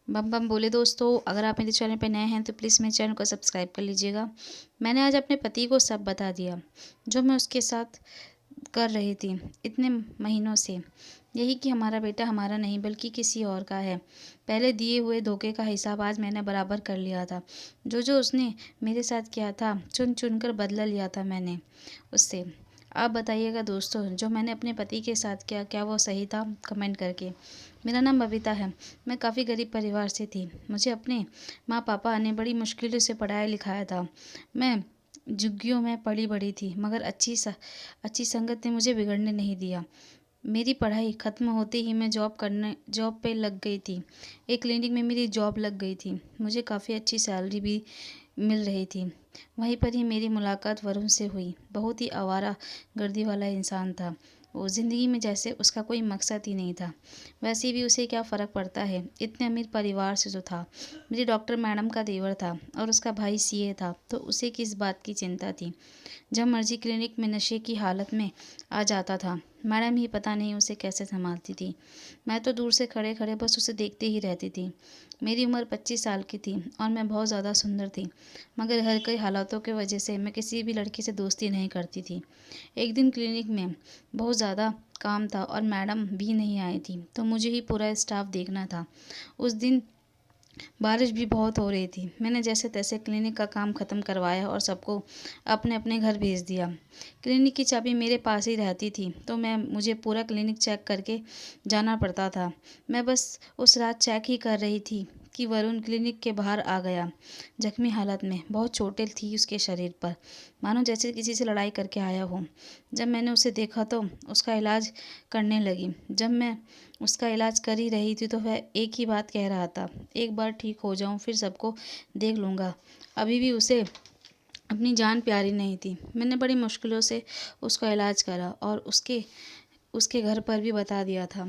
बम बम बोले दोस्तों, अगर आप मेरे चैनल पे नए हैं तो प्लीज़ मेरे चैनल को सब्सक्राइब कर लीजिएगा। मैंने आज अपने पति को सब बता दिया जो मैं उसके साथ कर रही थी इतने महीनों से। यही कि हमारा बेटा हमारा नहीं बल्कि किसी और का है। पहले दिए हुए धोखे का हिसाब आज मैंने बराबर कर लिया था। जो जो उसने मेरे साथ किया था चुन चुन कर बदला लिया था मैंने उससे। आप बताइएगा दोस्तों, जो मैंने अपने पति के साथ किया क्या वो सही था? कमेंट करके। मेरा नाम बबीता है। मैं काफ़ी गरीब परिवार से थी। मुझे अपने माँ पापा ने बड़ी मुश्किलों से पढ़ाया लिखाया था। मैं झुग्गियों में पली बड़ी थी, मगर अच्छी संगत ने मुझे बिगड़ने नहीं दिया। मेरी पढ़ाई ख़त्म होते ही मैं जॉब पे लग गई थी। एक क्लिनिक में मेरी जॉब लग गई थी। मुझे काफ़ी अच्छी सैलरी भी मिल रही थी। वहीं पर ही मेरी मुलाकात वरुण से हुई। बहुत ही आवारा गर्दी वाला इंसान था वो। ज़िंदगी में जैसे उसका कोई मकसद ही नहीं था। वैसे भी उसे क्या फ़र्क पड़ता है, इतने अमीर परिवार से जो था। मेरी डॉक्टर मैडम का देवर था और उसका भाई सीए था, तो उसे किस बात की चिंता थी। जब मर्जी क्लिनिक में नशे की हालत में आ जाता था। मैडम ही पता नहीं उसे कैसे संभालती थी। मैं तो दूर से खड़े खड़े बस उसे देखते ही रहती थी। मेरी उम्र 25 साल की थी और मैं बहुत ज़्यादा सुंदर थी, मगर हर कई हालातों की वजह से मैं किसी भी लड़की से दोस्ती नहीं करती थी। एक दिन क्लिनिक में बहुत ज़्यादा काम था और मैडम भी नहीं आई थी, तो मुझे ही पूरा स्टाफ देखना था। उस दिन बारिश भी बहुत हो रही थी। मैंने जैसे तैसे क्लिनिक का काम ख़त्म करवाया और सबको अपने अपने घर भेज दिया। क्लिनिक की चाबी मेरे पास ही रहती थी, तो मुझे पूरा क्लिनिक चेक करके जाना पड़ता था। मैं बस उस रात चेक ही कर रही थी कि वरुण क्लिनिक के बाहर आ गया, जख्मी हालत में। बहुत चोटें थी उसके शरीर पर, मानो जैसे किसी से लड़ाई करके आया हो। जब मैंने उसे देखा तो उसका इलाज करने लगी। जब मैं उसका इलाज कर ही रही थी तो वह एक ही बात कह रहा था, एक बार ठीक हो जाऊं फिर सबको देख लूँगा। अभी भी उसे अपनी जान प्यारी नहीं थी। मैंने बड़ी मुश्किलों से उसका इलाज करा और उसके उसके घर पर भी बता दिया था।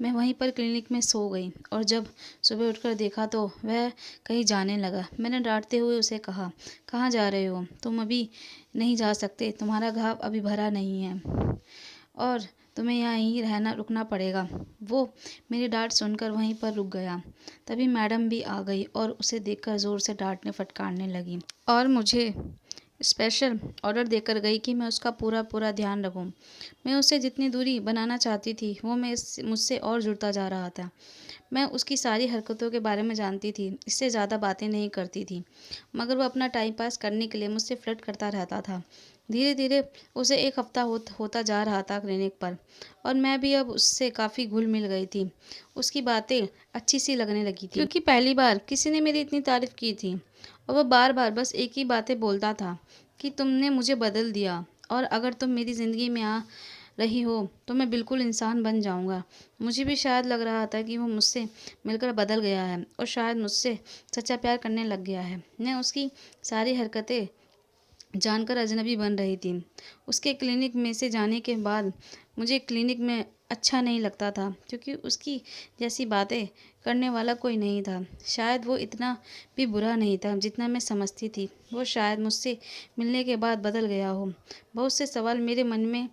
मैं वहीं पर क्लिनिक में सो गई और जब सुबह उठकर देखा तो वह कहीं जाने लगा। मैंने डांटते हुए उसे कहा, कहाँ जा रहे हो? तुम अभी नहीं जा सकते, तुम्हारा घाव अभी भरा नहीं है और तुम्हें यहाँ ही रुकना पड़ेगा। वो मेरी डांट सुनकर वहीं पर रुक गया। तभी मैडम भी आ गई और उसे देखकर ज़ोर से डांटने फटकारने लगी और मुझे स्पेशल ऑर्डर देकर गई कि मैं उसका पूरा पूरा ध्यान रखूं। मैं उससे जितनी दूरी बनाना चाहती थी वो मुझसे और जुड़ता जा रहा था। मैं उसकी सारी हरकतों के बारे में जानती थी, इससे ज़्यादा बातें नहीं करती थी, मगर वो अपना टाइम पास करने के लिए मुझसे फ्लर्ट करता रहता था। धीरे धीरे उसे एक हफ्ता होता जा रहा था क्लिनिक पर, और मैं भी अब उससे काफ़ी घुल मिल गई थी। उसकी बातें अच्छी सी लगने लगी थी, क्योंकि पहली बार किसी ने मेरी इतनी तारीफ़ की थी। और वह बार बार बस एक ही बातें बोलता था कि तुमने मुझे बदल दिया, और अगर तुम मेरी ज़िंदगी में आ रही हो तो मैं बिल्कुल इंसान बन जाऊंगा। मुझे भी शायद लग रहा था कि वो मुझसे मिलकर बदल गया है और शायद मुझसे सच्चा प्यार करने लग गया है। मैं उसकी सारी हरकतें जानकर अजनबी बन रही थी। उसके क्लिनिक में से जाने के बाद मुझे क्लिनिक में अच्छा नहीं लगता था, क्योंकि उसकी जैसी बातें करने वाला कोई नहीं था। शायद वो इतना भी बुरा नहीं था जितना मैं समझती थी। वो शायद मुझसे मिलने के बाद बदल गया हो। बहुत से सवाल मेरे मन में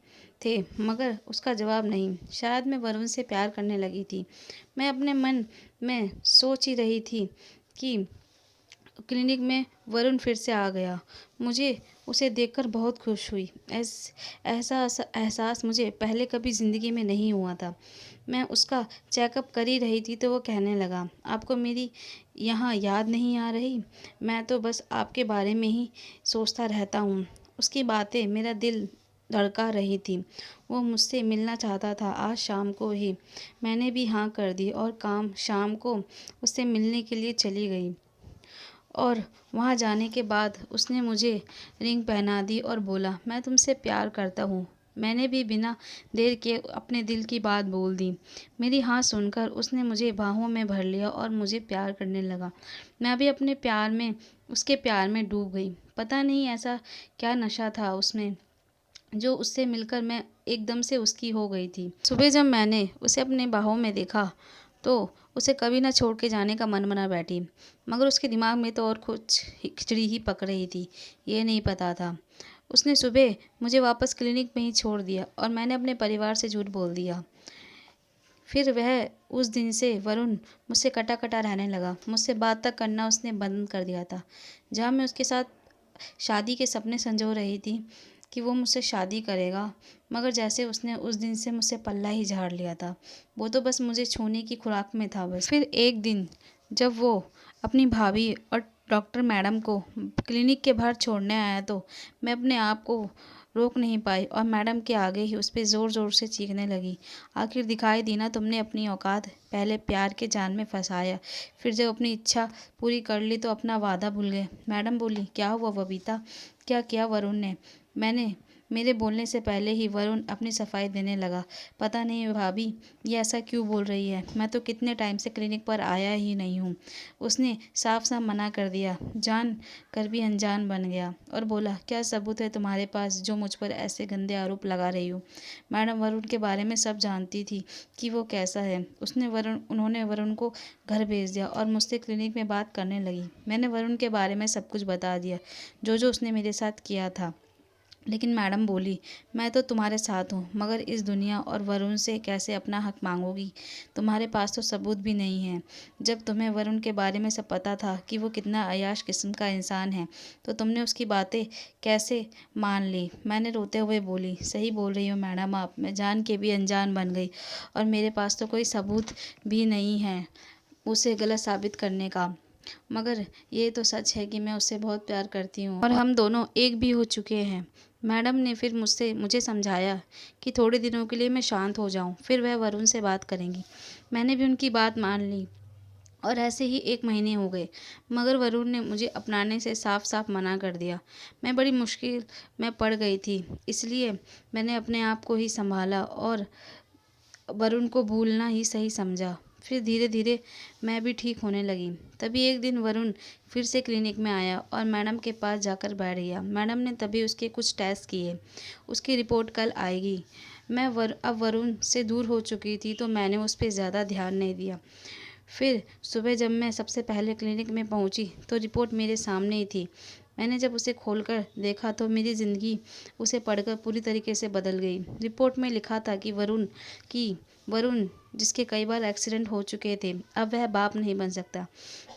थे, मगर उसका जवाब नहीं। शायद मैं वरुण से प्यार करने लगी थी। मैं अपने मन में सोच ही रही थी कि क्लिनिक में वरुण फिर से आ गया। मुझे उसे देखकर बहुत खुश हुई। ऐसा एहसास मुझे पहले कभी ज़िंदगी में नहीं हुआ था। मैं उसका चेकअप कर ही रही थी तो वो कहने लगा, आपको मेरी यहाँ याद नहीं आ रही? मैं तो बस आपके बारे में ही सोचता रहता हूँ। उसकी बातें मेरा दिल धड़का रही थी। वो मुझसे मिलना चाहता था आज शाम को ही। मैंने भी हाँ कर दी और शाम को उससे मिलने के लिए चली गई। और वहाँ जाने के बाद उसने मुझे रिंग पहना दी और बोला, मैं तुमसे प्यार करता हूँ। मैंने भी बिना देर किए अपने दिल की बात बोल दी। मेरी हाँ सुनकर उसने मुझे बाहों में भर लिया और मुझे प्यार करने लगा। मैं भी अपने प्यार में उसके प्यार में डूब गई। पता नहीं ऐसा क्या नशा था उसमें, जो उससे मिलकर मैं एकदम से उसकी हो गई थी। सुबह जब मैंने उसे अपने बाहों में देखा तो उसे कभी ना छोड़ के जाने का मन बना बैठी, मगर उसके दिमाग में तो और कुछ खिचड़ी ही पक रही थी, ये नहीं पता था। उसने सुबह मुझे वापस क्लिनिक में ही छोड़ दिया और मैंने अपने परिवार से झूठ बोल दिया फिर वह उस दिन से वरुण मुझसे कटा कटा रहने लगा। मुझसे बात तक करना उसने बंद कर दिया था। जहाँ मैं उसके साथ शादी के सपने संजो रही थी कि वो मुझसे शादी करेगा, मगर जैसे उसने उस दिन से मुझसे पल्ला ही झाड़ लिया था। वो तो बस मुझे छूने की खुराक में था बस। फिर एक दिन जब वो अपनी भाभी और डॉक्टर मैडम को क्लिनिक के बाहर छोड़ने आया तो मैं अपने आप को रोक नहीं पाई और मैडम के आगे ही उस पर ज़ोर ज़ोर से चीखने लगी। आखिर दिखाई दी ना तुमने अपनी औकात। पहले प्यार के जाल में फंसाया, फिर जब अपनी इच्छा पूरी कर ली तो अपना वादा भूल गए। मैडम बोली, क्या हुआ बबीता, क्या किया वरुण ने? मेरे बोलने से पहले ही वरुण अपनी सफाई देने लगा। पता नहीं भाभी ये ऐसा क्यों बोल रही है, मैं तो कितने टाइम से क्लिनिक पर आया ही नहीं हूँ। उसने साफ साफ मना कर दिया। जान कर भी अनजान बन गया और बोला, क्या सबूत है तुम्हारे पास जो मुझ पर ऐसे गंदे आरोप लगा रही हो? मैडम वरुण के बारे में सब जानती थी कि वो कैसा है। उन्होंने वरुण को घर भेज दिया और मुझसे क्लिनिक में बात करने लगी। मैंने वरुण के बारे में सब कुछ बता दिया, जो जो उसने मेरे साथ किया था। लेकिन मैडम बोली, मैं तो तुम्हारे साथ हूँ, मगर इस दुनिया और वरुण से कैसे अपना हक मांगोगी? तुम्हारे पास तो सबूत भी नहीं है। जब तुम्हें वरुण के बारे में सब पता था कि वो कितना अय्याश किस्म का इंसान है, तो तुमने उसकी बातें कैसे मान ली? मैंने रोते हुए बोली, सही बोल रही हो मैडम आप, मैं जान के भी अनजान बन गई और मेरे पास तो कोई सबूत भी नहीं है उसे गलत साबित करने का। मगर ये तो सच है कि मैं उससे बहुत प्यार करती हूँ और हम दोनों एक भी हो चुके हैं। मैडम ने फिर मुझे समझाया कि थोड़े दिनों के लिए मैं शांत हो जाऊं, फिर वह वरुण से बात करेंगी। मैंने भी उनकी बात मान ली और ऐसे ही 1 महीने हो गए, मगर वरुण ने मुझे अपनाने से साफ साफ मना कर दिया। मैं बड़ी मुश्किल में पड़ गई थी, इसलिए मैंने अपने आप को ही संभाला और वरुण को भूलना ही सही समझा। फिर धीरे धीरे मैं भी ठीक होने लगी। तभी एक दिन वरुण फिर से क्लिनिक में आया और मैडम के पास जाकर बैठ गया। मैडम ने तभी उसके कुछ टेस्ट किए। उसकी रिपोर्ट कल आएगी। अब वरुण से दूर हो चुकी थी तो मैंने उस पर ज़्यादा ध्यान नहीं दिया। फिर सुबह जब मैं सबसे पहले क्लिनिक में पहुंची तो रिपोर्ट मेरे सामने ही थी। मैंने जब उसे खोलकर देखा तो मेरी ज़िंदगी उसे पढ़कर पूरी तरीके से बदल गई। रिपोर्ट में लिखा था कि वरुण जिसके कई बार एक्सीडेंट हो चुके थे, अब वह बाप नहीं बन सकता।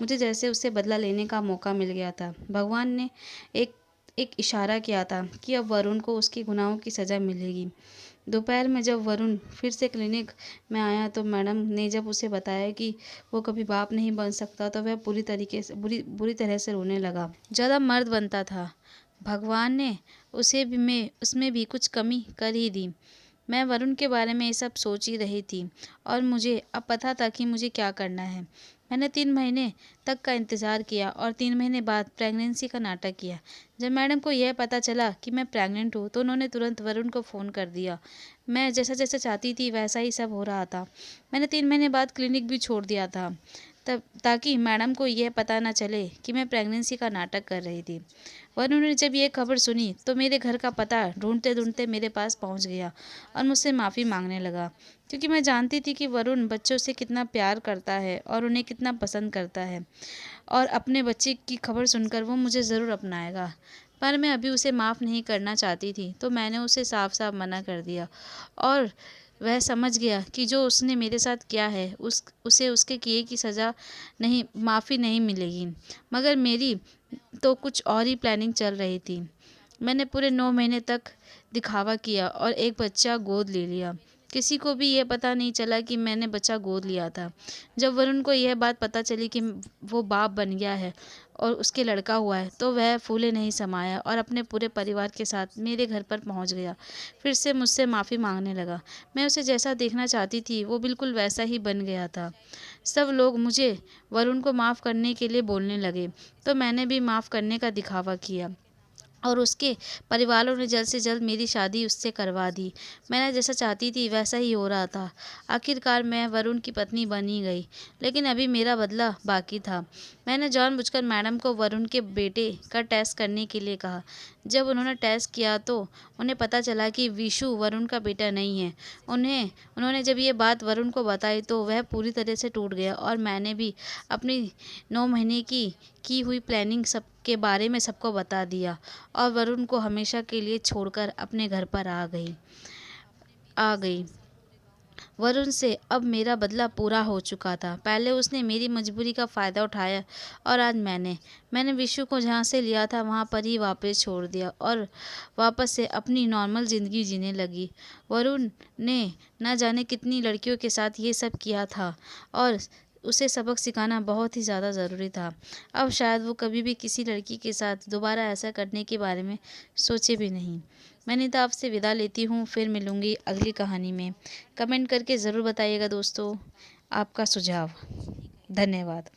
मुझे जैसे उससे बदला लेने का मौका मिल गया था। भगवान ने एक एक इशारा किया था कि अब वरुण को उसके गुनाहों की सज़ा मिलेगी। दोपहर में जब वरुण फिर से क्लिनिक में आया तो मैडम ने जब उसे बताया कि वो कभी बाप नहीं बन सकता तो वह बुरी तरह से रोने लगा। ज़्यादा मर्द बनता था। भगवान ने उसमें भी कुछ कमी कर ही दी। मैं वरुण के बारे में ये सब सोच ही रही थी और मुझे अब पता था कि मुझे क्या करना है। मैंने 3 महीने तक का इंतज़ार किया और 3 महीने बाद प्रेगनेंसी का नाटक किया। जब मैडम को यह पता चला कि मैं प्रेग्नेंट हूँ तो उन्होंने तुरंत वरुण को फ़ोन कर दिया। मैं जैसा जैसा चाहती थी वैसा ही सब हो रहा था। मैंने 3 महीने बाद क्लिनिक भी छोड़ दिया था तब ताकि मैडम को यह पता न चले कि मैं प्रेगनेंसी का नाटक कर रही थी। वरुण ने जब ये खबर सुनी तो मेरे घर का पता ढूंढते ढूंढते मेरे पास पहुंच गया और मुझसे माफ़ी मांगने लगा, क्योंकि मैं जानती थी कि वरुण बच्चों से कितना प्यार करता है और उन्हें कितना पसंद करता है और अपने बच्चे की खबर सुनकर वो मुझे ज़रूर अपनाएगा। पर मैं अभी उसे माफ़ नहीं करना चाहती थी तो मैंने उसे साफ साफ मना कर दिया और वह समझ गया कि जो उसने मेरे साथ किया है उसे उसके किए की सज़ा नहीं, माफ़ी नहीं मिलेगी। मगर मेरी तो कुछ और ही प्लानिंग चल रही थी। मैंने पूरे 9 महीने तक दिखावा किया और एक बच्चा गोद ले लिया। किसी को भी यह पता नहीं चला कि मैंने बच्चा गोद लिया था। जब वरुण को यह बात पता चली कि वो बाप बन गया है और उसके लड़का हुआ है तो वह फूले नहीं समाया और अपने पूरे परिवार के साथ मेरे घर पर पहुंच गया। फिर से मुझसे माफ़ी मांगने लगा। मैं उसे जैसा देखना चाहती थी वो बिल्कुल वैसा ही बन गया था। सब लोग मुझे वरुण को माफ़ करने के लिए बोलने लगे तो मैंने भी माफ़ करने का दिखावा किया और उसके परिवारों ने जल्द से जल्द मेरी शादी उससे करवा दी। मैंने जैसा चाहती थी वैसा ही हो रहा था। आखिरकार मैं वरुण की पत्नी बन ही गई, लेकिन अभी मेरा बदला बाकी था। मैंने जानबूझकर मैडम को वरुण के बेटे का टेस्ट करने के लिए कहा। जब उन्होंने टेस्ट किया तो उन्हें पता चला कि विशु वरुण का बेटा नहीं है। उन्होंने जब ये बात वरुण को बताई तो वह पूरी तरह से टूट गया और मैंने भी अपनी 9 महीने की हुई प्लानिंग सब के बारे में सबको बता दिया और वरुण को हमेशा के लिए छोड़कर अपने घर पर आ गई। वरुण से अब मेरा बदला पूरा हो चुका था। पहले उसने मेरी मजबूरी का फ़ायदा उठाया और आज मैंने विशु को जहाँ से लिया था वहाँ पर ही वापस छोड़ दिया और वापस से अपनी नॉर्मल ज़िंदगी जीने लगी। वरुण ने न जाने कितनी लड़कियों के साथ ये सब किया था और उसे सबक सिखाना बहुत ही ज़्यादा ज़रूरी था। अब शायद वो कभी भी किसी लड़की के साथ दोबारा ऐसा करने के बारे में सोचे भी नहीं। मैं नीता आपसे विदा लेती हूँ, फिर मिलूँगी अगली कहानी में। कमेंट करके ज़रूर बताइएगा दोस्तों आपका सुझाव। धन्यवाद।